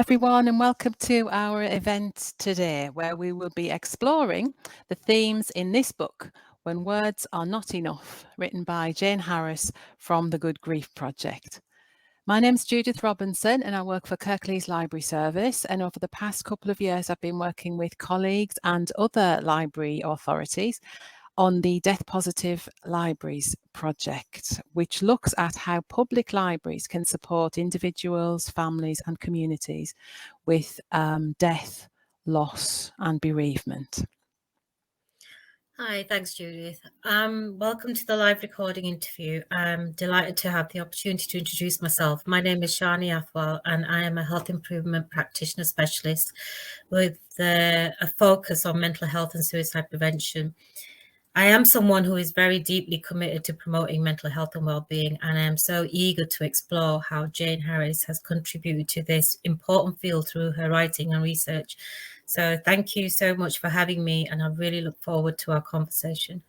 everyone, and welcome to our event today, where we will be exploring the themes in this book, When Words Are Not Enough, written by Jane Harris from the Good Grief Project. My name's Judith Robinson, and I work for Kirklees Library Service. And over the past couple of years, I've been working with colleagues and other library authorities on the Death Positive Libraries project, which looks at how public libraries can support individuals, families and communities with death, loss and bereavement. Hi, thanks Judith. Welcome to the live recording interview. I'm delighted to have the opportunity to introduce myself. My name is Sharni Athwal and I am a Health Improvement Practitioner Specialist with a focus on mental health and suicide prevention. I am someone who is very deeply committed to promoting mental health and well-being, and I am so eager to explore how Jane Harris has contributed to this important field through her writing and research. So thank you so much for having me, and I really look forward to our conversation.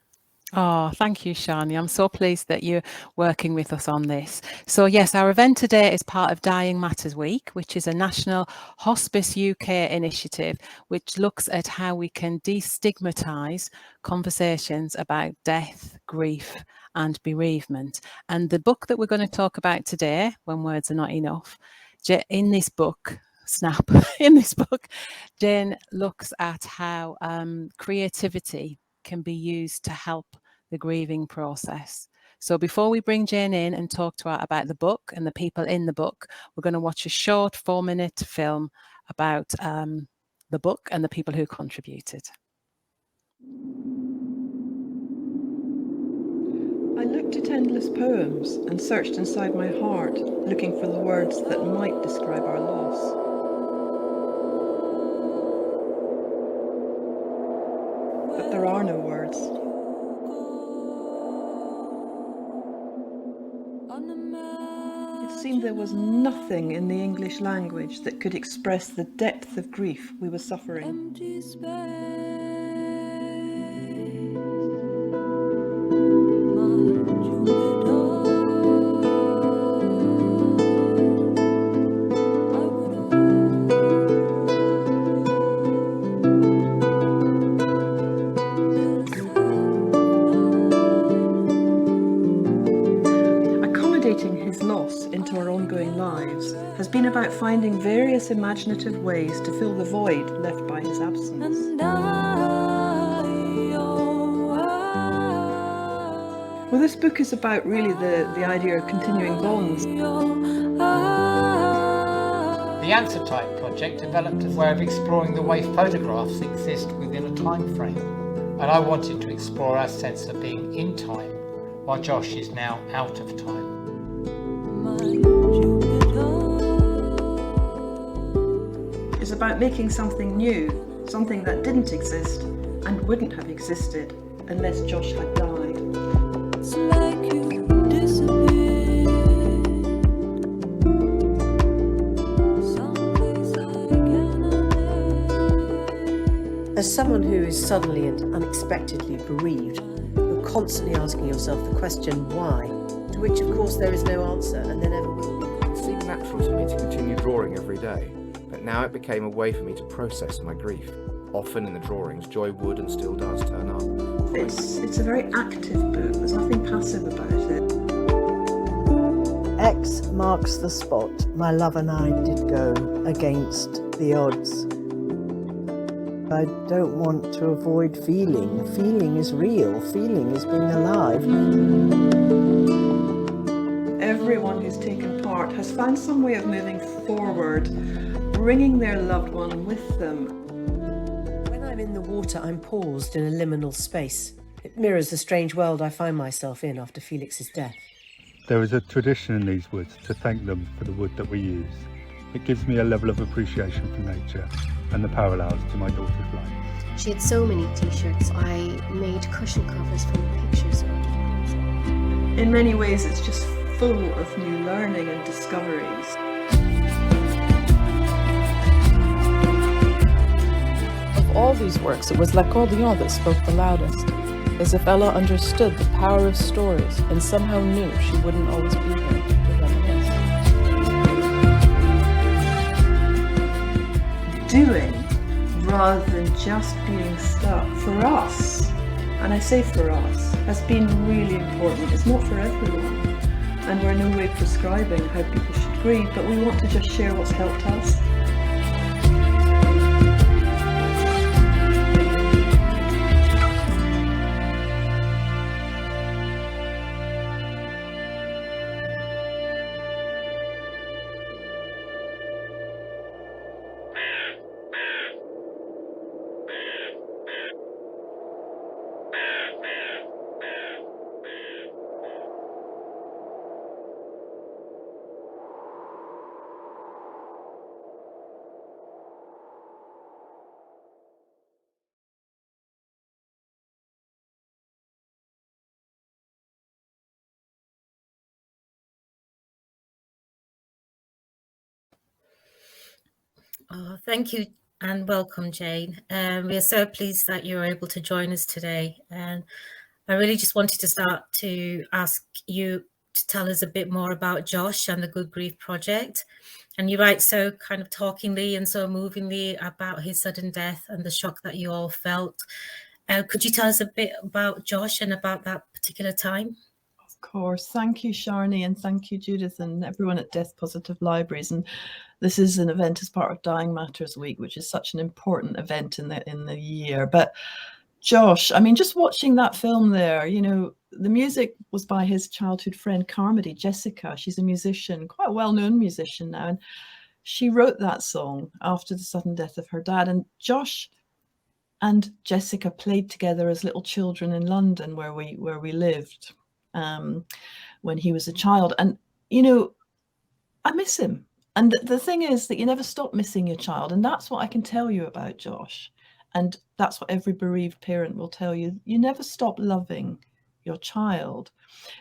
Oh, thank you, Sharni. I'm so pleased that you're working with us on this. So yes, our event today is part of Dying Matters Week, which is a national Hospice UK initiative, which looks at how we can destigmatise conversations about death, grief and bereavement. And the book that we're going to talk about today, When Words Are Not Enough, in this book, Jane looks at how creativity can be used to help the grieving process. So before we bring Jane in and talk to her about the book and the people in the book, we're going to watch a short 4-minute film about the book and the people who contributed. I looked at endless poems and searched inside my heart, looking for the words that might describe our loss. But there are no words. It seemed there was nothing in the English language that could express the depth of grief we were suffering. Into our ongoing lives has been about finding various imaginative ways to fill the void left by his absence. Well, this book is about really the idea of continuing bonds. The Answer Type project developed a way of exploring the way photographs exist within a time frame, and I wanted to explore our sense of being in time while Josh is now out of time. Is about making something new, something that didn't exist and wouldn't have existed unless Josh had died. It's like you disappeared. As someone who is suddenly and unexpectedly bereaved, you're constantly asking yourself the question why, to which of course there is no answer and there never will be. It seemed natural to me to continue drawing every day, but now it became a way for me to process my grief. Often in the drawings, joy would and still does turn up. It's a very active book, there's nothing passive about it. X marks the spot my love and I did go against the odds. I don't want to avoid feeling. Feeling is real. Feeling is being alive. Everyone who's taken part has found some way of moving forward, bringing their loved one with them. When I'm in the water, I'm paused in a liminal space. It mirrors the strange world I find myself in after Felix's death. There is a tradition in these woods to thank them for the wood that we use. It gives me a level of appreciation for nature and the parallels to my daughter's life. She had so many t-shirts. I made cushion covers from the pictures of her. In many ways, it's just full of new learning and discoveries. Of all these works, it was L'Accordion that spoke the loudest, as if Ella understood the power of stories and somehow knew she wouldn't always be there to reminisce. doing rather than just being stuck, for us, and I say for us, has been really important. It's not for everyone, and we're in no way prescribing how people should grieve, but we want to just share what's helped us. Oh, thank you and welcome, Jane. We are so pleased that you're able to join us today. And I really just wanted to start to ask you to tell us a bit more about Josh and the Good Grief Project. And you write so kind of talkingly and so movingly about his sudden death and the shock that you all felt. Could you tell us a bit about Josh and about that particular time? Of course. Thank you, Sharni, and thank you, Judith, and everyone at Death Positive Libraries. And this is an event as part of Dying Matters Week, which is such an important event in the year. But Josh, I mean, just watching that film there, you know, the music was by his childhood friend Carmody, Jessica. She's a musician, quite a well-known musician now, and she wrote that song after the sudden death of her dad. And Josh and Jessica played together as little children in London, where we lived when he was a child. And you know, I miss him. And the thing is that you never stop missing your child, and that's what I can tell you about Josh. And that's what every bereaved parent will tell you. You never stop loving your child.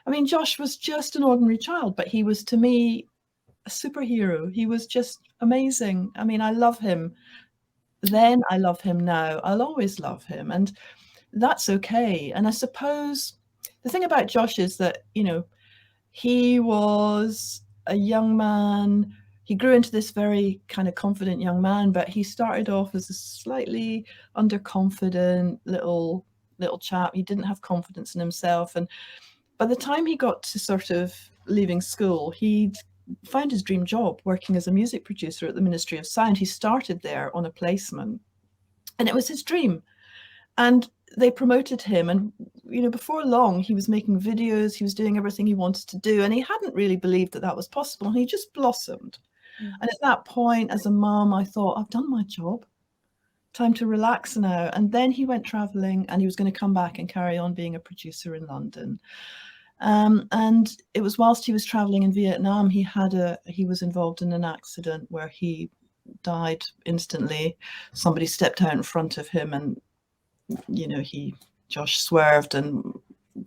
I mean, Josh was just an ordinary child, but he was, to me, a superhero. He was just amazing. I mean, I love him then, I love him now. I'll always love him, and that's okay. And I suppose the thing about Josh is that, you know, he was a young man. He grew into this very kind of confident young man, but he started off as a slightly underconfident little chap. He didn't have confidence in himself. And by the time he got to sort of leaving school, he'd found his dream job working as a music producer at the Ministry of Sound. He started there on a placement, and it was his dream. And they promoted him, and you know, before long he was making videos, he was doing everything he wanted to do, and he hadn't really believed that that was possible, and he just blossomed. And at that point, as a mom, I thought, I've done my job, time to relax now. And then he went traveling, and he was going to come back and carry on being a producer in London. And it was whilst he was traveling in Vietnam, he was involved in an accident where he died instantly. Somebody stepped out in front of him, and you know, Josh swerved and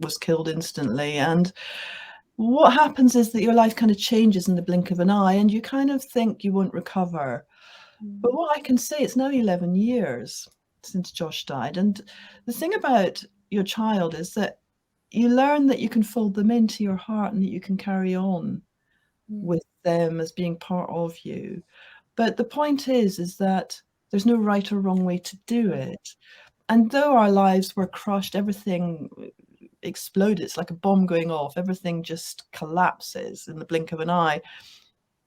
was killed instantly. And what happens is that your life kind of changes in the blink of an eye, and you kind of think you won't recover. But what I can say, it's now 11 years since Josh died. And the thing about your child is that you learn that you can fold them into your heart and that you can carry on with them as being part of you. But the point is that there's no right or wrong way to do it. And though our lives were crushed, everything exploded. It's like a bomb going off. Everything just collapses in the blink of an eye.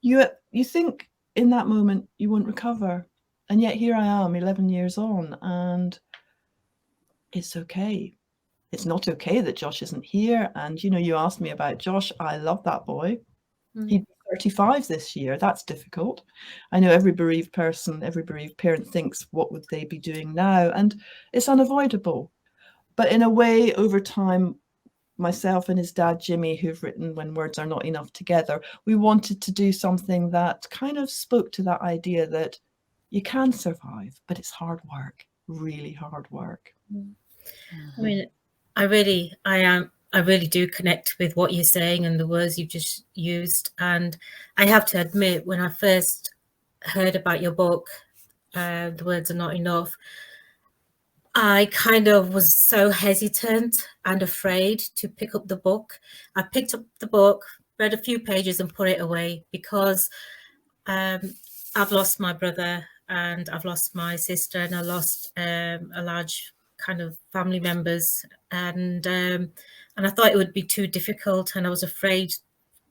You think in that moment you won't recover. And yet here I am 11 years on, and it's okay. It's not okay that Josh isn't here. And, you know, you asked me about Josh. I love that boy. He'd be 35 this year. That's difficult. I know every bereaved person, every bereaved parent thinks, what would they be doing now? And it's unavoidable. But in a way, over time, myself and his dad, Jimmy, who've written When Words Are Not Enough together, we wanted to do something that kind of spoke to that idea that you can survive, but it's hard work, really hard work. I mean, I really do connect with what you're saying and the words you've just used. And I have to admit, when I first heard about your book, The Words Are Not Enough, I kind of was so hesitant and afraid to pick up the book. I picked up the book, read a few pages and put it away because I've lost my brother and I've lost my sister, and I lost a large kind of family members, and I thought it would be too difficult, and I was afraid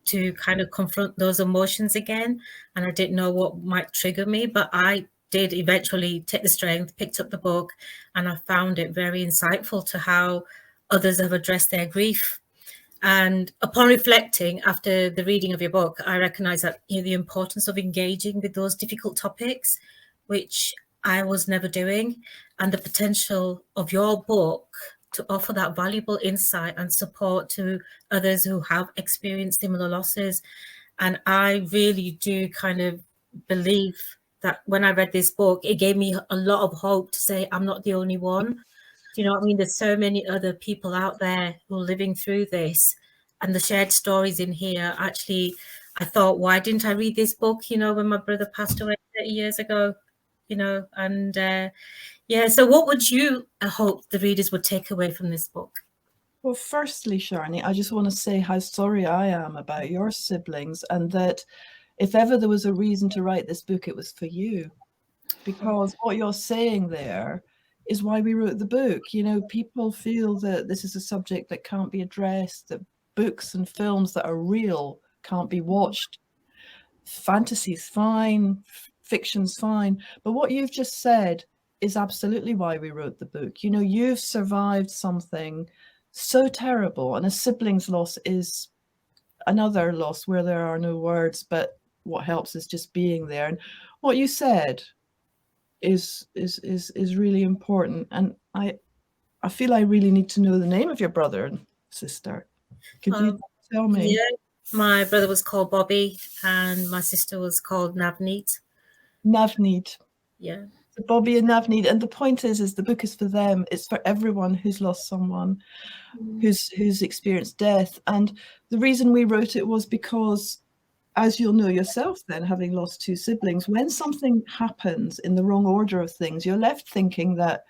to kind of confront those emotions again, and I didn't know what might trigger me, but I did eventually take the strength, picked up the book, and I found it very insightful to how others have addressed their grief. And upon reflecting after the reading of your book, I recognize that the importance of engaging with those difficult topics, which I was never doing, and the potential of your book to offer that valuable insight and support to others who have experienced similar losses. And I really do kind of believe that when I read this book, it gave me a lot of hope to say I'm not the only one. Do you know what I mean? There's so many other people out there who are living through this, and the shared stories in here. Actually, I thought, why didn't I read this book, when my brother passed away 30 years ago, and yeah. So what would you hope the readers would take away from this book? Well, firstly, Sharni, I just want to say how sorry I am about your siblings, and that if ever there was a reason to write this book, it was for you. Because what you're saying there is why we wrote the book. People feel that this is a subject that can't be addressed, that books and films that are real can't be watched. Fantasy's fine, fiction's fine. But what you've just said is absolutely why we wrote the book. You've survived something so terrible, and a sibling's loss is another loss where there are no words, but what helps is just being there. And what you said is really important, and I feel I really need to know the name of your brother and sister. Could you tell me? Yeah, my brother was called Bobby, and my sister was called Navneet. Navneet. Yeah. So Bobby and Navneet. And the point is the book is for them. It's for everyone who's lost someone, who's experienced death. And the reason we wrote it was because, as you'll know yourself then, having lost two siblings, when something happens in the wrong order of things, you're left thinking that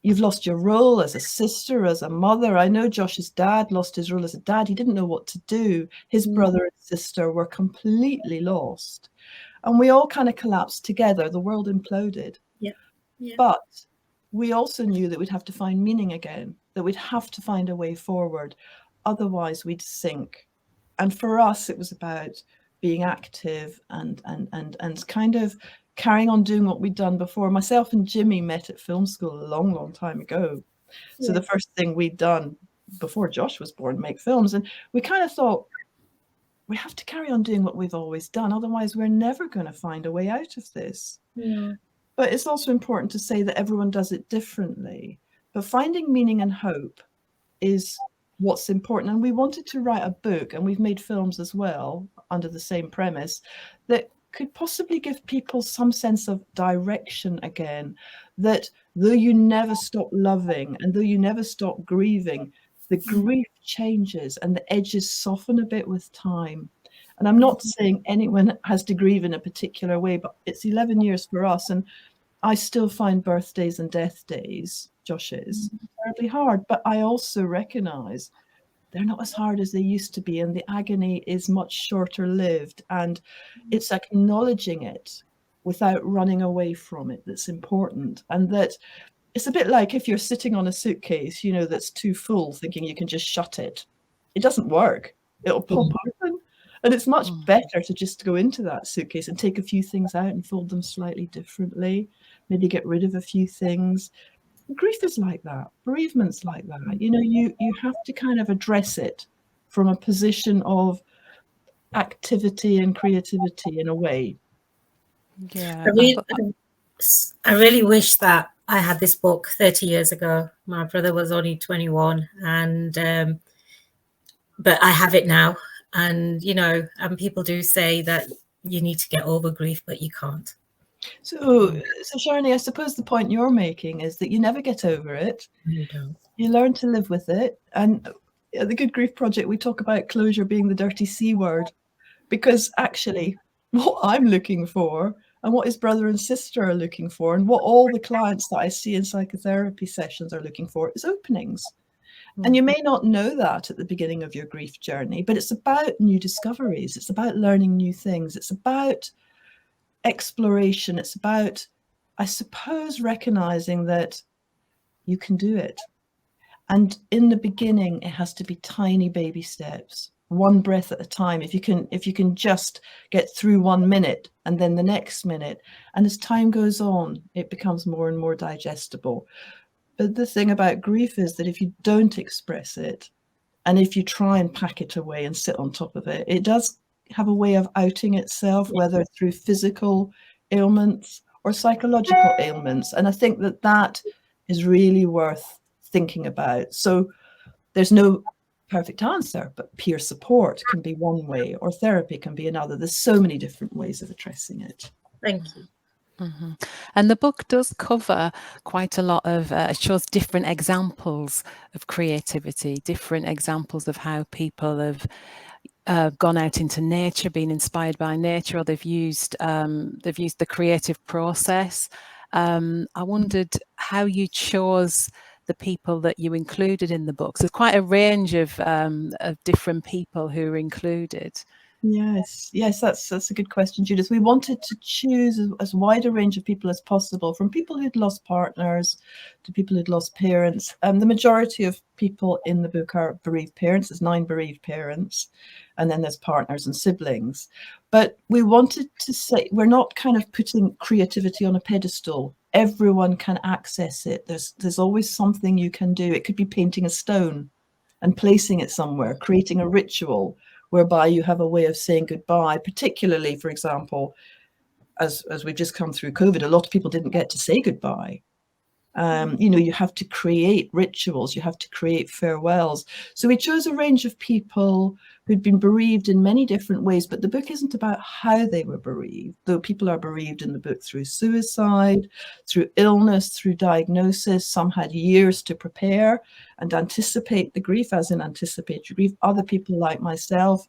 you've lost your role as a sister, as a mother. I know Josh's dad lost his role as a dad. He didn't know what to do. His brother and sister were completely lost. And we all kind of collapsed together. The world imploded. Yeah. But we also knew that we'd have to find meaning again, that we'd have to find a way forward. Otherwise, we'd sink. And for us, it was about being active and kind of carrying on doing what we'd done before. Myself and Jimmy met at film school a long, long time ago. So the first thing we'd done before Josh was born, make films. And we kind of thought, we have to carry on doing what we've always done. Otherwise, we're never going to find a way out of this. Yeah. But it's also important to say that everyone does it differently. But finding meaning and hope is what's important. And we wanted to write a book, and we've made films as well under the same premise, that could possibly give people some sense of direction again, that though you never stop loving and though you never stop grieving, the grief changes and the edges soften a bit with time. And I'm not saying anyone has to grieve in a particular way, but it's 11 years for us. And I still find birthdays and death days, Josh's, terribly hard. But I also recognize they're not as hard as they used to be. And the agony is much shorter lived. And it's acknowledging it without running away from it that's important. And that it's a bit like if you're sitting on a suitcase, that's too full, thinking you can just shut it. It doesn't work. It'll pop open. And it's much better to just go into that suitcase and take a few things out and fold them slightly differently, maybe get rid of a few things. Grief is like that. Bereavement's like that. You have to kind of address it from a position of activity and creativity in a way. Yeah. I really wish that I had this book 30 years ago. My brother was only 21, and but I have it now. And and people do say that you need to get over grief, but you can't. So Sharni, I suppose the point you're making is that you never get over it. You don't. You learn to live with it. And at the Good Grief Project, we talk about closure being the dirty C word, because actually what I'm looking for and what his brother and sister are looking for and what all the clients that I see in psychotherapy sessions are looking for is openings. And you may not know that at the beginning of your grief journey, but it's about new discoveries. It's about learning new things. It's about exploration. It's about, I suppose, recognizing that you can do it. And in the beginning, it has to be tiny baby steps, one breath at a time. If you can just get through 1 minute and then the next minute, and as time goes on, it becomes more and more digestible. But the thing about grief is that if you don't express it, and if you try and pack it away and sit on top of it, it does have a way of outing itself, whether through physical ailments or psychological ailments. And I think that that is really worth thinking about. So there's no perfect answer, but peer support can be one way, or therapy can be another. There's so many different ways of addressing it. Thank you. Mm-hmm. And the book does cover quite a lot of, it shows different examples of creativity, different examples of how people have gone out into nature, been inspired by nature, or they've used the creative process. I wondered how you chose the people that you included in the books. There's quite a range of different people who are included. Yes, that's a good question, Judith. We wanted to choose as wide a range of people as possible, from people who'd lost partners to people who'd lost parents. The majority of people in the book are bereaved parents. There's 9 bereaved parents, and then there's partners and siblings. But we wanted to say we're not kind of putting creativity on a pedestal. Everyone can access it. There's always something you can do. It could be painting a stone and placing it somewhere, creating a ritual whereby you have a way of saying goodbye, particularly, for example, as we've just come through COVID, a lot of people didn't get to say goodbye. You have to create rituals, you have to create farewells. So we chose a range of people who'd been bereaved in many different ways, but the book isn't about how they were bereaved, though people are bereaved in the book through suicide, through illness, through diagnosis. Some had years to prepare and anticipate the grief, as in anticipatory grief. Other people like myself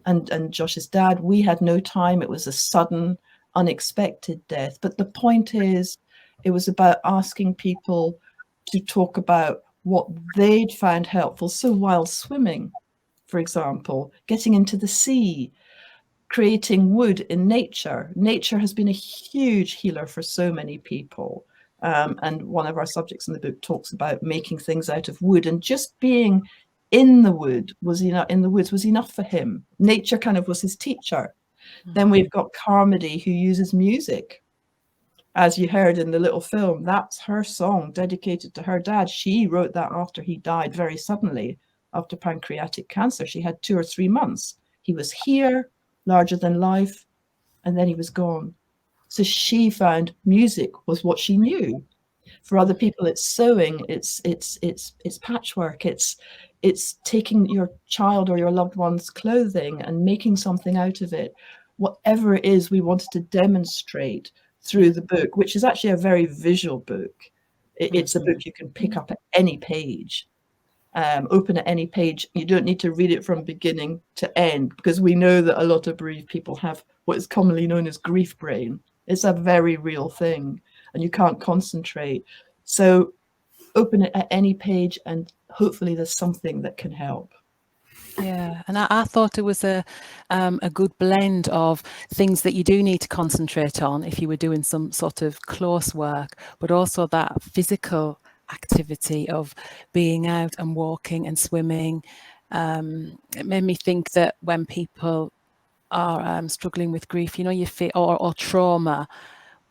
and Josh's dad, we had no time. It was a sudden, unexpected death. But the point is, it was about asking people to talk about what they'd found helpful. So while swimming, for example, getting into the sea, creating wood in nature. Nature has been a huge healer for so many people. And one of our subjects in the book talks about making things out of wood, and just being in the woods was enough for him. Nature kind of was his teacher. Mm-hmm. Then we've got Carmody, who uses music. As you heard in the little film, that's her song dedicated to her dad. She wrote that after he died very suddenly, after pancreatic cancer. She had 2 or 3 months. He was here, larger than life, and then he was gone. So she found music was what she knew. For other people, it's sewing, it's patchwork, it's taking your child or your loved one's clothing and making something out of it. Whatever it is, we wanted to demonstrate through the book, which is actually a very visual book. It's a book you can pick up at any page, open at any page. You don't need to read it from beginning to end, because we know that a lot of bereaved people have what is commonly known as grief brain. It's a very real thing, and you can't concentrate. So open it at any page, and hopefully there's something that can help. Yeah, and I thought it was a good blend of things that you do need to concentrate on if you were doing some sort of close work, but also that physical activity of being out and walking and swimming. It made me think that when people are struggling with grief, you feel or trauma,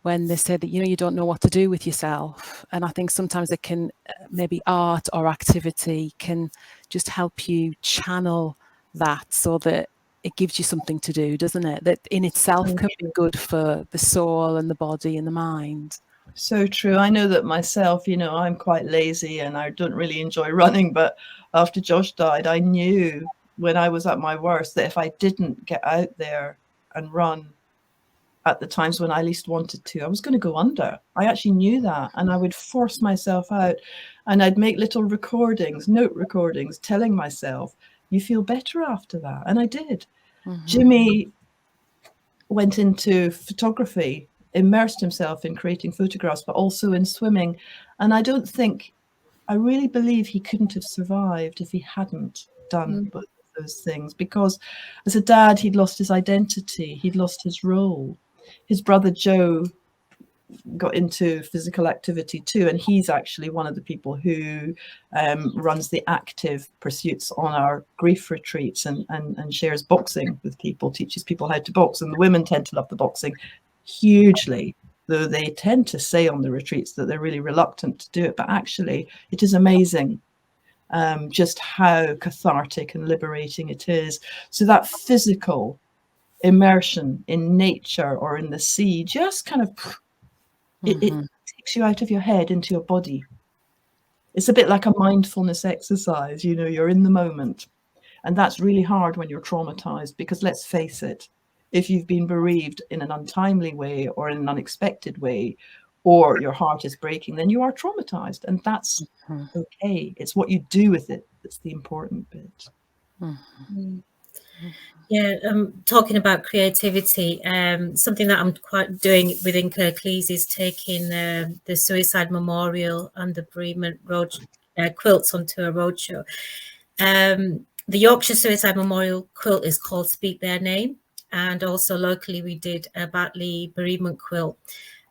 when they say that you don't know what to do with yourself, and I think sometimes it can maybe art or activity can just help you channel that, so that it gives you something to do, doesn't it? That in itself can be good for the soul and the body and the mind. So true. I know that myself, I'm quite lazy and I don't really enjoy running, but after Josh died, I knew when I was at my worst that if I didn't get out there and run at the times when I least wanted to, I was going to go under. I actually knew that, and I would force myself out, and I'd make little note recordings, telling myself, you feel better after that. And I did. Mm-hmm. Jimmy went into photography, immersed himself in creating photographs, but also in swimming. And I really believe he couldn't have survived if he hadn't done both of those things, because as a dad, he'd lost his identity, he'd lost his role. his brother Joe got into physical activity too, and he's actually one of the people who runs the active pursuits on our grief retreats, and shares boxing with people, teaches people how to box, and the women tend to love the boxing hugely, though they tend to say on the retreats that they're really reluctant to do it, but actually it is amazing just how cathartic and liberating it is. So that physical immersion in nature or in the sea just kind of it takes you out of your head into your body. It's a bit like a mindfulness exercise, you know, you're in the moment. And that's really hard when you're traumatized, because let's face it, if you've been bereaved in an untimely way or in an unexpected way, or your heart is breaking, then you are traumatized, and that's okay. It's what you do with it that's the important bit. Yeah, talking about creativity, something that I'm quite doing within Kirklees is taking the suicide memorial and the bereavement road quilts onto a roadshow. The Yorkshire Suicide Memorial quilt is called Speak Their Name, and also locally we did a Batley bereavement quilt,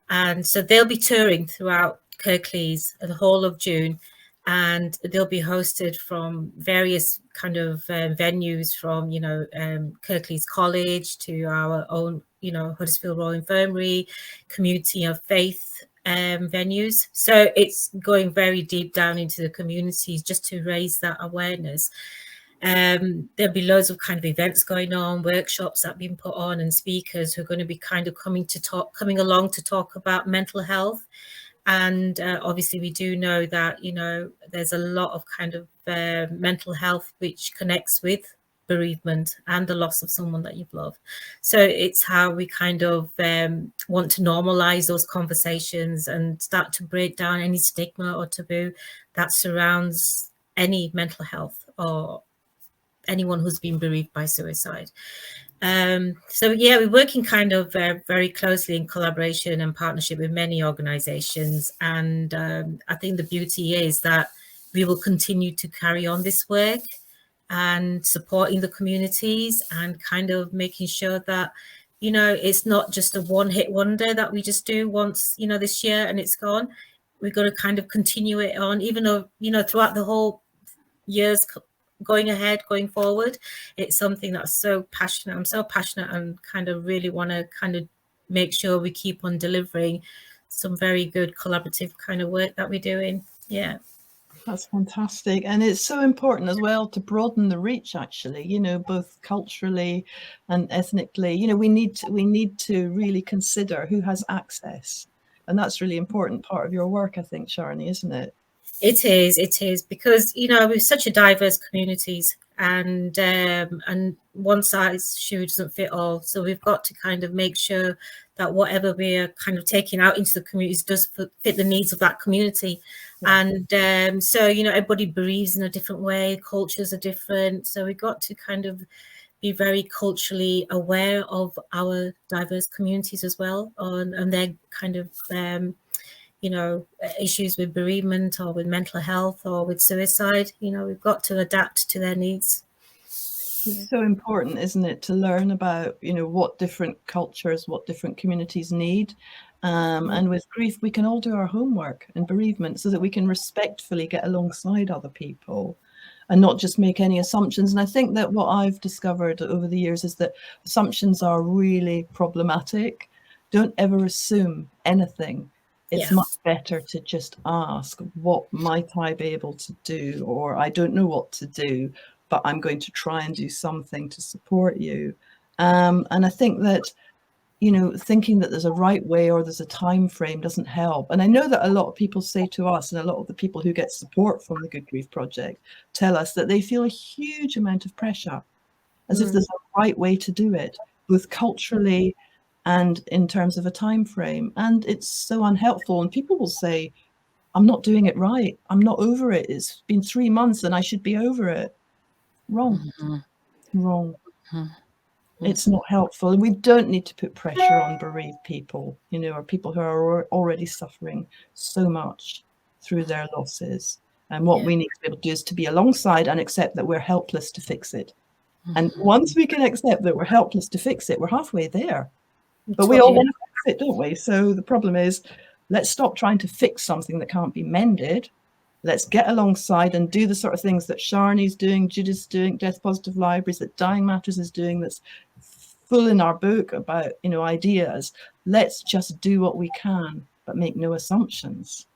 and so they'll be touring throughout Kirklees the whole of June. And they'll be hosted from various kind of venues, from, you know, Kirklees College to our own, you know, Huddersfield Royal Infirmary, community of faith venues. So it's going very deep down into the communities just to raise that awareness. There'll be loads of kind of events going on, workshops that have been put on, and speakers who are going to be kind of coming along to talk about mental health. And obviously we do know that, you know, there's a lot of kind of mental health which connects with bereavement and the loss of someone that you've loved. So it's how we kind of want to normalize those conversations and start to break down any stigma or taboo that surrounds any mental health or anyone who's been bereaved by suicide. So yeah, we're working kind of very closely in collaboration and partnership with many organizations, and I think the beauty is that we will continue to carry on this work and supporting the communities and kind of making sure that, you know, it's not just a one-hit wonder that we just do once, you know, this year and it's gone. We've got to kind of continue it on, even though, you know, throughout the whole years going ahead, going forward. It's something that's so passionate. I'm so passionate and kind of really want to kind of make sure we keep on delivering some very good collaborative kind of work that we're doing. Yeah. That's fantastic. And it's so important as well to broaden the reach, actually, you know, both culturally and ethnically. You know, we need to really consider who has access. And that's really important part of your work, I think, Sharni, isn't it? It is, because, you know, we're such a diverse communities, and one size shoe doesn't fit all. So we've got to kind of make sure that whatever we're kind of taking out into the communities does fit the needs of that community. Yeah. And so, you know, everybody bereaves in a different way, cultures are different. So we've got to kind of be very culturally aware of our diverse communities as well, and their kind of you know, issues with bereavement or with mental health or with suicide. You know, we've got to adapt to their needs. It's so important, isn't it, to learn about, you know, what different cultures, what different communities need. And with grief, we can all do our homework and bereavement so that we can respectfully get alongside other people and not just make any assumptions. And I think that what I've discovered over the years is that assumptions are really problematic. Don't ever assume anything. It's much better to just ask, what might I be able to do? Or I don't know what to do, but I'm going to try and do something to support you. And I think that, you know, thinking that there's a right way or there's a time frame doesn't help. And I know that a lot of people say to us, and a lot of the people who get support from the Good Grief Project tell us that they feel a huge amount of pressure, as if there's a right way to do it, both culturally and in terms of a time frame. And it's so unhelpful. And people will say, I'm not doing it right. I'm not over it. It's been 3 months and I should be over it. Wrong. Wrong. It's not helpful. And we don't need to put pressure on bereaved people, you know, or people who are already suffering so much through their losses. And what we need to be able to do is to be alongside and accept that we're helpless to fix it. And once we can accept that we're helpless to fix it, we're halfway there. But we all want to fix it, don't we? So the problem is, let's stop trying to fix something that can't be mended. Let's get alongside and do the sort of things that Sharni's doing, Judith's doing, Death Positive Libraries, that Dying Matters is doing, that's full in our book about, you know, ideas. Let's just do what we can, but make no assumptions.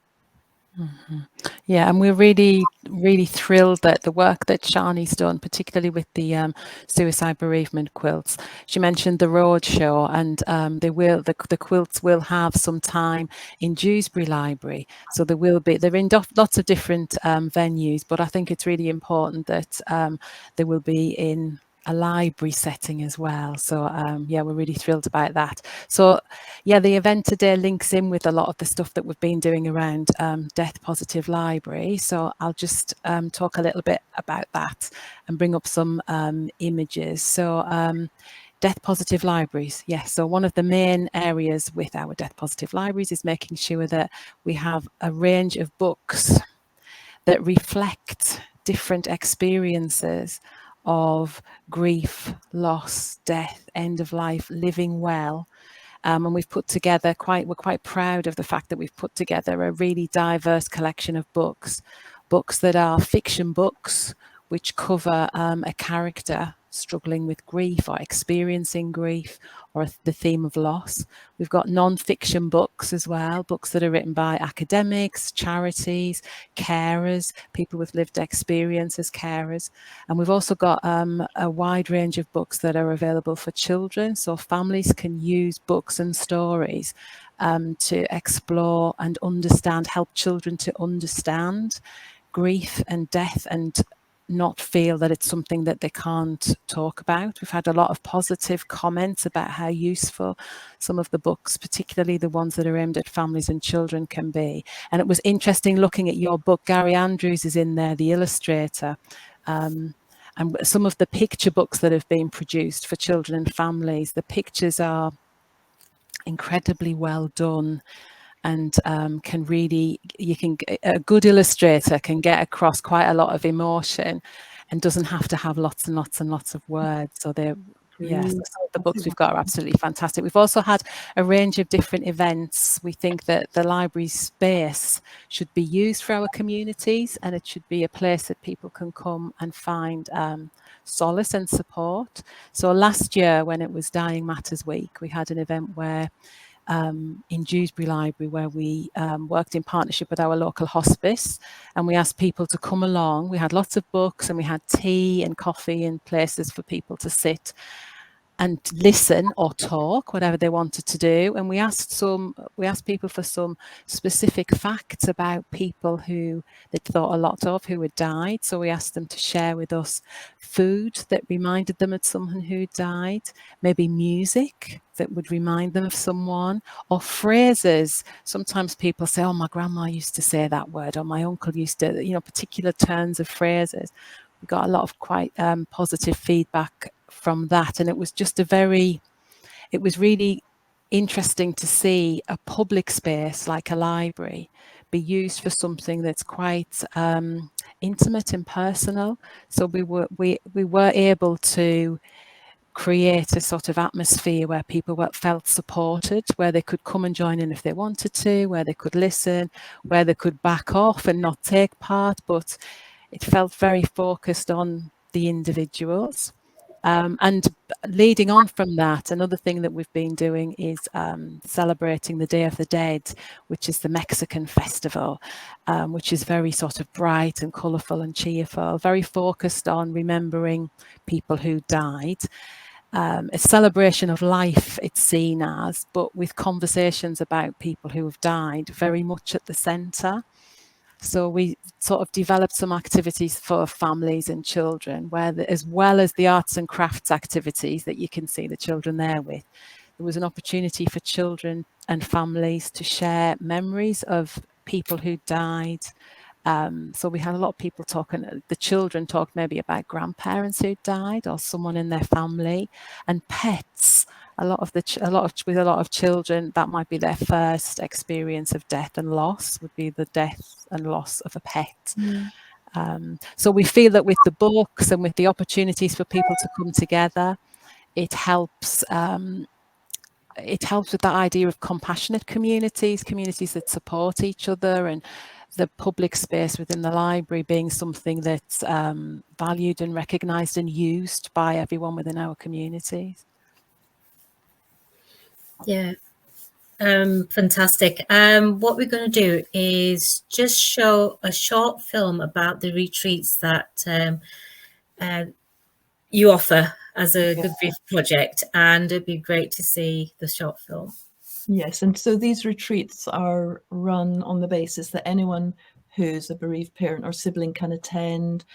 Mm-hmm. Yeah, and we're really, really thrilled that the work that Sharni's done, particularly with the suicide bereavement quilts. She mentioned the road show, and the quilts will have some time in Dewsbury Library. So they're in lots of different venues, but I think it's really important that they will be in a library setting as well. So yeah, we're really thrilled about that. So yeah, the event today links in with a lot of the stuff that we've been doing around Death Positive Library. So I'll just talk a little bit about that and bring up some images. So Death Positive Libraries, yes. So one of the main areas with our Death Positive Libraries is making sure that we have a range of books that reflect different experiences of grief, loss, death, end of life, living well. And we've put together we're quite proud of the fact that we've put together a really diverse collection of books that are fiction books, which cover a character struggling with grief or experiencing grief or the theme of loss. We've got non-fiction books as well, books that are written by academics, charities, carers, people with lived experience as carers. And we've also got a wide range of books that are available for children, so families can use books and stories to explore and understand, help children to understand grief and death and not feel that it's something that they can't talk about. We've had a lot of positive comments about how useful some of the books, particularly the ones that are aimed at families and children, can be. And it was interesting looking at your book. Gary Andrews is in there, the illustrator. And some of the picture books that have been produced for children and families, the pictures are incredibly well done. And a good illustrator can get across quite a lot of emotion and doesn't have to have lots and lots and lots of words. So yes, the books we've got are absolutely fantastic. We've also had a range of different events. We think that the library space should be used for our communities, and it should be a place that people can come and find solace and support. So last year, when it was Dying Matters Week, we had an event where in Dewsbury Library, where we worked in partnership with our local hospice, and we asked people to come along. We had lots of books, and we had tea and coffee and places for people to sit and listen or talk, whatever they wanted to do. And we asked people for some specific facts about people who they'd thought a lot of, who had died. So we asked them to share with us food that reminded them of someone who died, maybe music that would remind them of someone, or phrases. Sometimes people say, oh, my grandma used to say that word, or my uncle used to, particular turns of phrases. We got a lot of quite positive feedback from that, and it was just it was really interesting to see a public space like a library be used for something that's quite intimate and personal. So we were able to create a sort of atmosphere where people felt supported, where they could come and join in if they wanted to, where they could listen, where they could back off and not take part, but it felt very focused on the individuals. And leading on from that, another thing that we've been doing is celebrating the Day of the Dead, which is the Mexican festival, which is very sort of bright and colourful and cheerful, very focused on remembering people who died. A celebration of life, it's seen as, but with conversations about people who have died very much at the centre. So we sort of developed some activities for families and children, where as well as the arts and crafts activities that you can see the children there with, there was an opportunity for children and families to share memories of people who died. So we had a lot of people talking, the children talked maybe about grandparents who died or someone in their family, and pets. With a lot of children, that might be their first experience of death and loss, would be the death and loss of a pet. So we feel that with the books and with the opportunities for people to come together, it helps it helps with that idea of compassionate communities that support each other, and the public space within the library being something that's valued and recognised and used by everyone within our communities. Yeah, fantastic. What we're going to do is just show a short film about the retreats that you offer as a Good Grief project, and it'd be great to see the short film. Yes, and so these retreats are run on the basis that anyone who's a bereaved parent or sibling can attend.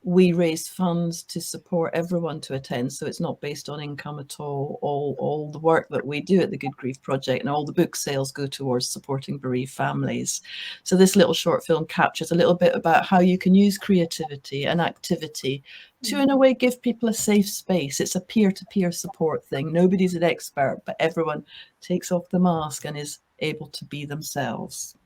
We raise funds to support everyone to attend, so it's not based on income at all. All the work that we do at the Good Grief Project and all the book sales go towards supporting bereaved families. So this little short film captures a little bit about how you can use creativity and activity to, in a way, give people a safe space. It's a peer-to-peer support thing. Nobody's an expert, but everyone takes off the mask and is able to be themselves.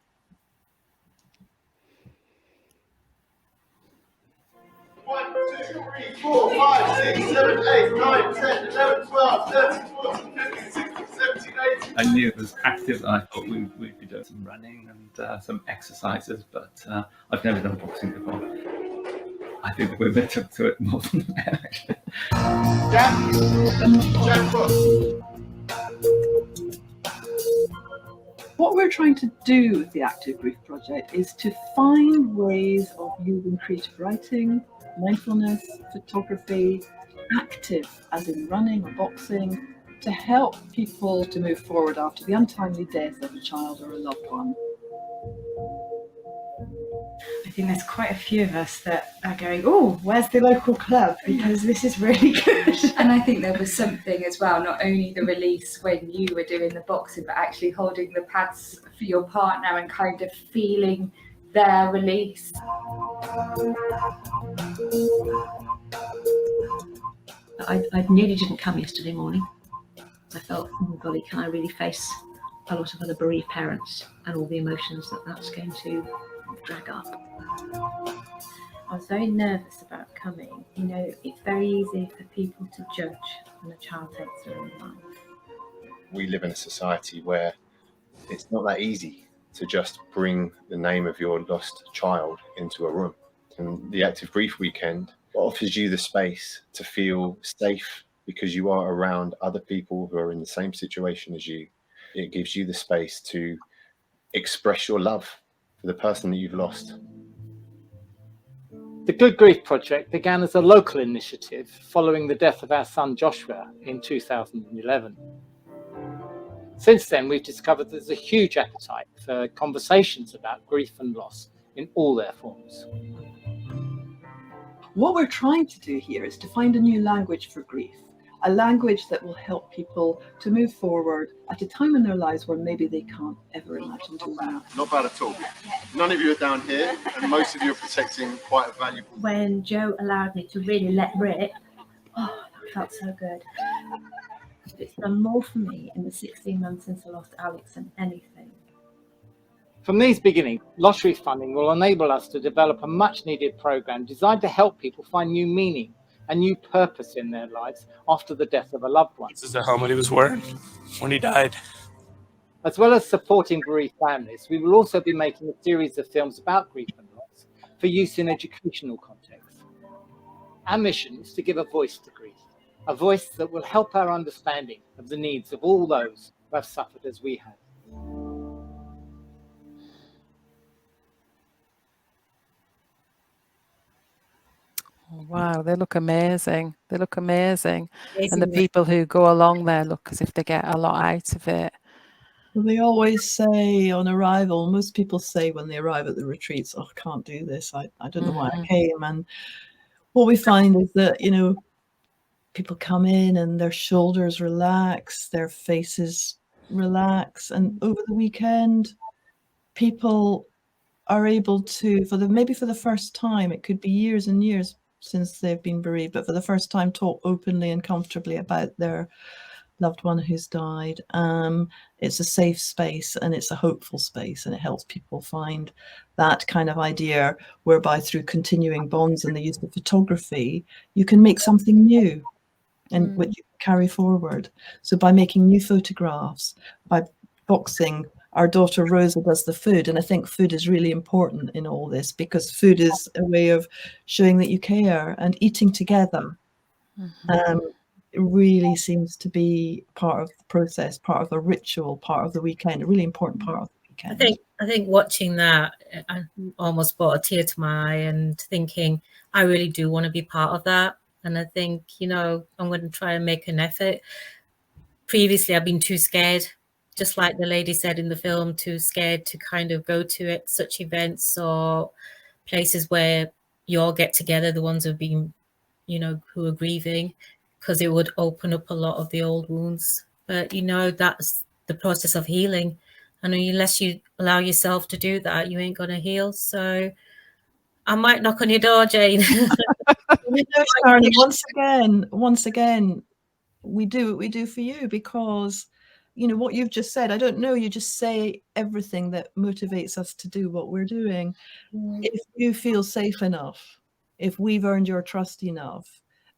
1, 2, 3, 4, 5, 6, 7, 8, 9, 10, 11, 12, 13, 14, 15, 16, 17, 18. I knew it was active. I thought we'd be doing some running and some exercises, but I've never done boxing before. I think the women took to it more than the men, actually. What we're trying to do with the Active Grief Project is to find ways of using creative writing, mindfulness, photography, active as in running or boxing, to help people to move forward after the untimely death of a child or a loved one. I think there's quite a few of us that are going, oh, where's the local club? Because this is really good. And I think there was something as well, not only the release when you were doing the boxing, but actually holding the pads for your partner and kind of feeling their release. I nearly didn't come yesterday morning. I felt, oh golly, can I really face a lot of other bereaved parents and all the emotions that that's going to drag up. I was very nervous about coming. You know, it's very easy for people to judge when a child takes their own life. We live in a society where it's not that easy to just bring the name of your lost child into a room. And the Active Grief Weekend offers you the space to feel safe because you are around other people who are in the same situation as you. It gives you the space to express your love for the person that you've lost. The Good Grief Project began as a local initiative following the death of our son Joshua in 2011. Since then, we've discovered there's a huge appetite for conversations about grief and loss in all their forms. What we're trying to do here is to find a new language for grief, a language that will help people to move forward at a time in their lives where maybe they can't ever imagine doing that. Not bad at all. None of you are down here, and most of you are protecting quite a valuable... When Joe allowed me to really let rip, oh, that felt so good. It's done more for me in the 16 months since I lost Alex than anything. From these beginnings, lottery funding will enable us to develop a much-needed program designed to help people find new meaning and new purpose in their lives after the death of a loved one. This is the helmet he was wearing when he died. As well as supporting bereaved families, we will also be making a series of films about grief and loss for use in educational contexts. Our mission is to give a voice to grief, a voice that will help our understanding of the needs of all those who have suffered as we have. Wow, they look amazing. They look amazing. And the people who go along there look as if they get a lot out of it. Well, they always say on arrival, most people say when they arrive at the retreats, oh, I can't do this. I don't know why I came. And what we find is that, you know, people come in and their shoulders relax, their faces relax. And over the weekend, people are able to, maybe for the first time, it could be years and years since they've been bereaved, but for the first time talk openly and comfortably about their loved one who's died. It's a safe space and it's a hopeful space, and it helps people find that kind of idea whereby through continuing bonds and the use of photography, you can make something new and which you carry forward. So by making new photographs, by boxing, our daughter Rosa does the food. And I think food is really important in all this, because food is a way of showing that you care, and eating together. It really seems to be part of the process, part of the ritual, part of the weekend, a really important part of the weekend. I think watching that, I almost brought a tear to my eye, and thinking, I really do want to be part of that. And I think, you know, I'm going to try and make an effort. Previously, I've been too scared, just like the lady said in the film, too scared to kind of go to it, such events or places where you all get together, the ones who've been, you know, who are grieving, because it would open up a lot of the old wounds. But, you know, that's the process of healing. And unless you allow yourself to do that, you ain't going to heal. So I might knock on your door, Jane. Sharni, once again, we do what we do for you, because, you know, what you've just said, I don't know, you just say everything that motivates us to do what we're doing. If you feel safe enough, if we've earned your trust enough,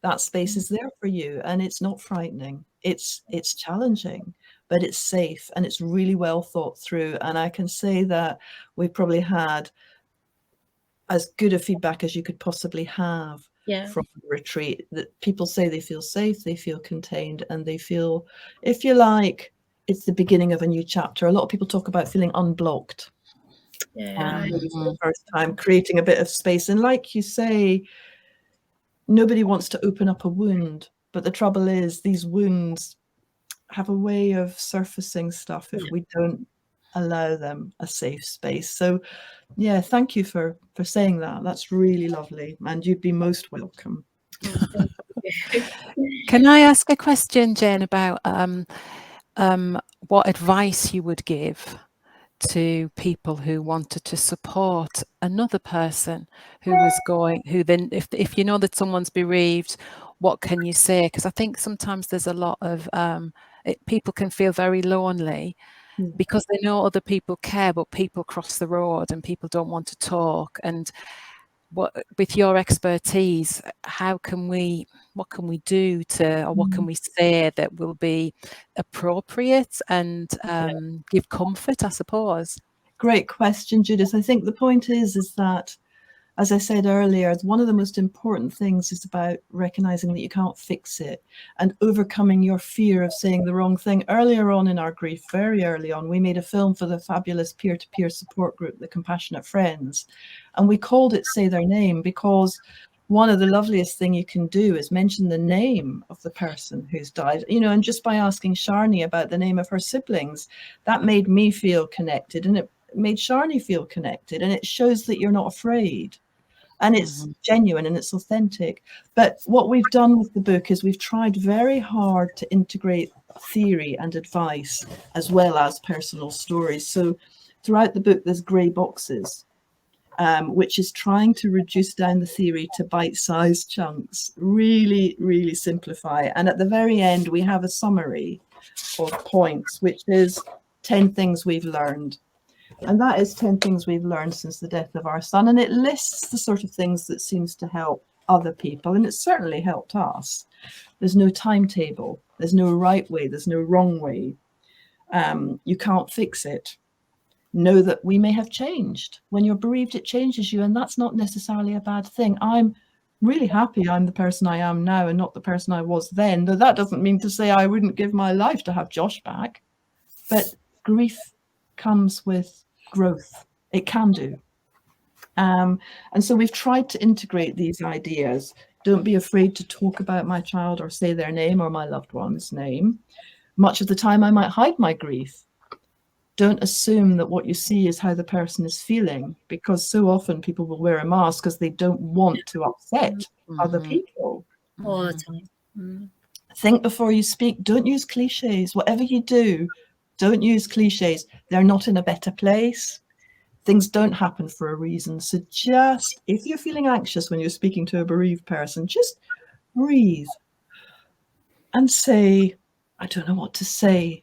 that space is there for you, and it's not frightening. It's challenging, but it's safe, and it's really well thought through. And I can say that we've probably had as good a feedback as you could possibly have from the retreat, that people say they feel safe, they feel contained, and they feel, if you like, it's the beginning of a new chapter. A lot of people talk about feeling unblocked. Maybe for the first time, creating a bit of space. And like you say, nobody wants to open up a wound, but the trouble is these wounds have a way of surfacing stuff if we don't allow them a safe space. So yeah, thank you for saying that. That's really lovely, and you'd be most welcome. Can I ask a question, Jane, about what advice you would give to people who wanted to support another person who was going, who then, if you know that someone's bereaved, what can you say? Because I think sometimes there's a lot of people can feel very lonely because they know other people care, but people cross the road and people don't want to talk. And with your expertise, what can we do to, or what can we say that will be appropriate and give comfort, I suppose? Great question, Judith. I think the point is that, as I said earlier, one of the most important things is about recognizing that you can't fix it and overcoming your fear of saying the wrong thing. Earlier on in our grief, very early on, we made a film for the fabulous peer-to-peer support group, the Compassionate Friends, and we called it Say Their Name, because one of the loveliest thing you can do is mention the name of the person who's died, you know. And just by asking Sharni about the name of her siblings, that made me feel connected, and it made Sharni feel connected, and it shows that you're not afraid. And it's genuine and it's authentic. But what we've done with the book is we've tried very hard to integrate theory and advice as well as personal stories. So throughout the book, there's grey boxes, which is trying to reduce down the theory to bite-sized chunks, really, really simplify. And at the very end, we have a summary of points, which is 10 things we've learned. And that is 10 things we've learned since the death of our son. And it lists the sort of things that seems to help other people. And it's certainly helped us. There's no timetable. There's no right way. There's no wrong way. You can't fix it. Know that we may have changed. When you're bereaved, it changes you. And that's not necessarily a bad thing. I'm really happy I'm the person I am now and not the person I was then. Though that doesn't mean to say I wouldn't give my life to have Josh back. But grief comes with growth. It can do. And so we've tried to integrate these ideas. Don't be afraid to talk about my child or say their name or my loved one's name. Much of the time I might hide my grief. Don't assume that what you see is how the person is feeling, because so often people will wear a mask because they don't want to upset other people. All the time. Think before you speak. Don't use cliches. Whatever you do, don't use cliches. They're not in a better place. Things don't happen for a reason. So just, if you're feeling anxious when you're speaking to a bereaved person, just breathe and say, I don't know what to say,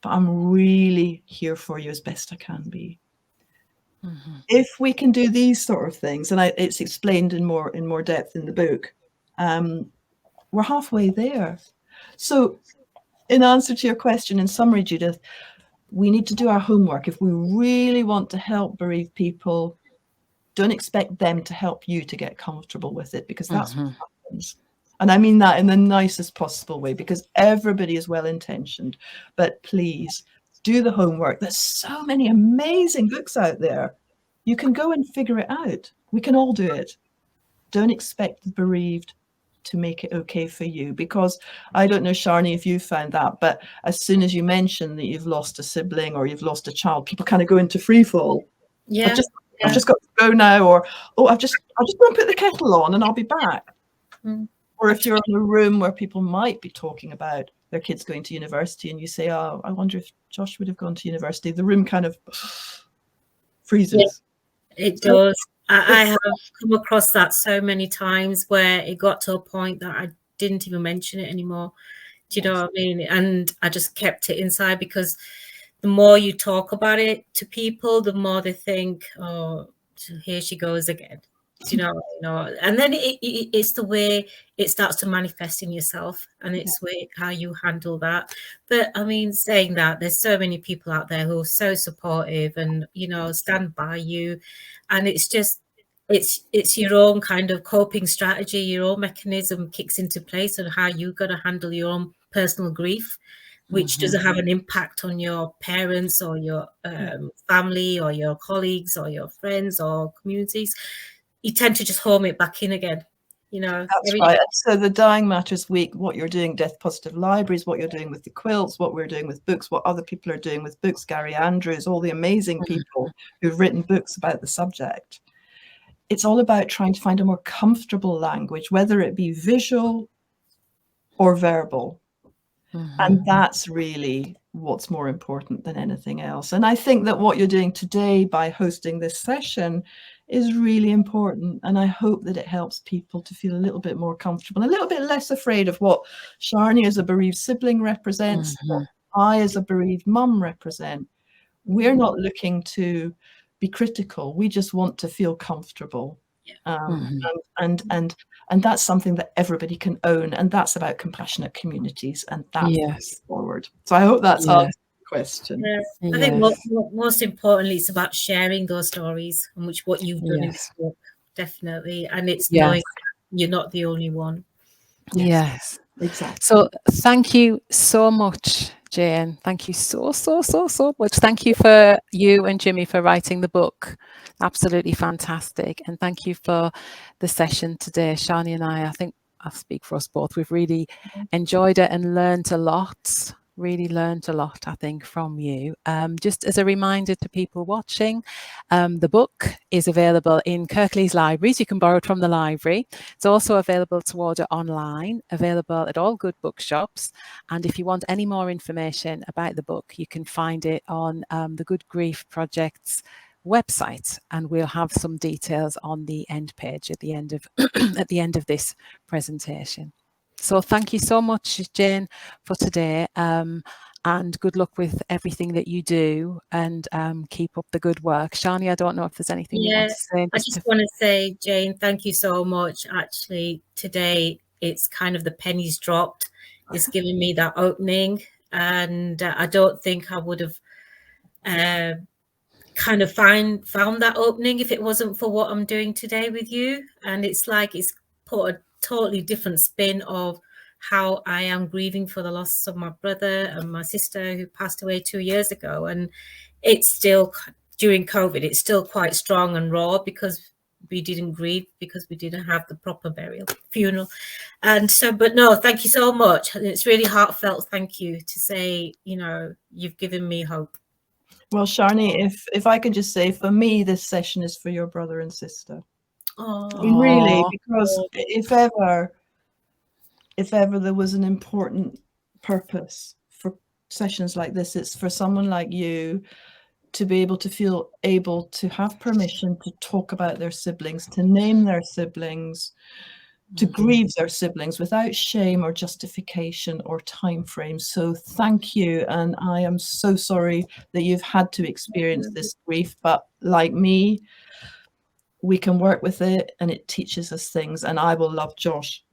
but I'm really here for you as best I can be. If we can do these sort of things, and it's explained in more depth in the book, we're halfway there. So in answer to your question, in summary, Judith, we need to do our homework. If we really want to help bereaved people, don't expect them to help you to get comfortable with it, because that's what happens. And I mean that in the nicest possible way, because everybody is well-intentioned. But please do the homework. There's so many amazing books out there. You can go and figure it out. We can all do it. Don't expect the bereaved to make it okay for you, because I don't know, Sharni, if you found that, but as soon as you mention that you've lost a sibling or you've lost a child, people kind of go into free fall. Yeah. I've just got to go now, or I'll just go and put the kettle on and I'll be back. Or if you're in a room where people might be talking about their kids going to university and you say, oh, I wonder if Josh would have gone to university, the room kind of freezes. Yeah, it does. I have come across that so many times where it got to a point that I didn't even mention it anymore. Do you know what I mean? And I just kept it inside, because the more you talk about it to people, the more they think, oh, here she goes again. You know, and then it's the way it starts to manifest in yourself, and it's how you handle that. But I mean, saying that, there's so many people out there who are so supportive and, you know, stand by you, and it's just it's your own kind of coping strategy, your own mechanism kicks into place on how you're going to handle your own personal grief, which doesn't have an impact on your parents or your family or your colleagues or your friends or communities. You tend to just home it back in again, you know. That's right. So the Dying Matters Week, what you're doing, Death Positive Libraries, what you're doing with the quilts, what we're doing with books, what other people are doing with books, Gary Andrews, all the amazing people who've written books about the subject. It's all about trying to find a more comfortable language, whether it be visual or verbal. And that's really what's more important than anything else. And I think that what you're doing today by hosting this session is really important. And I hope that it helps people to feel a little bit more comfortable, a little bit less afraid of what Sharni as a bereaved sibling represents, what I as a bereaved mum represent. We're not looking to be critical. We just want to feel comfortable. And that's something that everybody can own, and that's about compassionate communities, and that's forward. So I hope that's answered the question. I think most importantly, it's about sharing those stories, and what you've done in this book, definitely, and it's knowing you're not the only one. Yes, exactly. So thank you so much, Jane. Thank you so much. Thank you for you and Jimmy for writing the book. Absolutely fantastic. And thank you for the session today. Sharni and I think I'll speak for us both. We've really enjoyed it and learned a lot. Really learned a lot, I think, from you. Just as a reminder to people watching, the book is available in Kirklees Libraries. You can borrow it from the library. It's also available to order online, available at all good bookshops. And if you want any more information about the book, you can find it on the Good Grief Project's website, and we'll have some details on the end page at the end of at the end of this presentation. So thank you so much, Jane, for today, and good luck with everything that you do, and keep up the good work. Sharni, I don't know if there's anything you want to say. I just want to say, Jane, thank you so much. Actually, today it's kind of the pennies dropped. It's given me that opening, and I don't think I would have kind of found that opening if it wasn't for what I'm doing today with you. And it's like it's put a totally different spin of how I am grieving for the loss of my brother and my sister who passed away 2 years ago. And it's still, during COVID, it's still quite strong and raw, because we didn't grieve, because we didn't have the proper funeral. And so, but no, thank you so much. And it's really heartfelt thank you to say, you know, you've given me hope. Well, Sharni, if I could just say, for me, this session is for your brother and sister. Really, because if ever there was an important purpose for sessions like this, it's for someone like you to be able to feel able to have permission to talk about their siblings, to name their siblings, to grieve their siblings without shame or justification or time frame. So thank you. And I am so sorry that you've had to experience this grief, but like me, we can work with it, and it teaches us things. And I will love Josh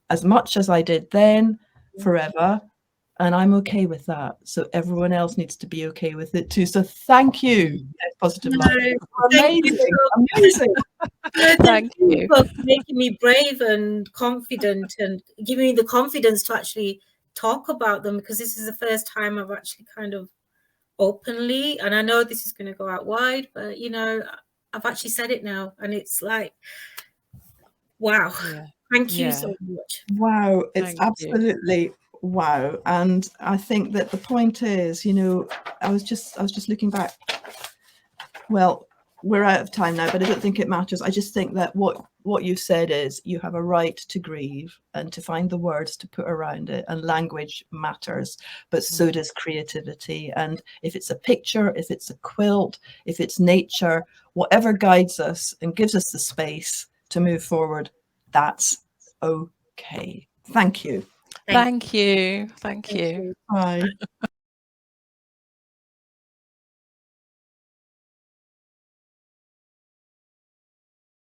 as much as I did then, forever. And I'm okay with that. So everyone else needs to be okay with it too. So thank you, Positive Life. Amazing, amazing. Thank you for making me brave and confident and giving me the confidence to actually talk about them, because this is the first time I've actually kind of openly, and I know this is going to go out wide, but you know, I've actually said it now, and it's like, wow. Thank you so much. Wow, it's absolutely wow. And I think that the point is, you know, I was just looking back. Well, we're out of time now, but I don't think it matters. I just think that what you've said is you have a right to grieve and to find the words to put around it, and language matters, but so does creativity. And if it's a picture, if it's a quilt, if it's nature, whatever guides us and gives us the space to move forward, that's okay. Thank you. Thank you. Thank you. Bye.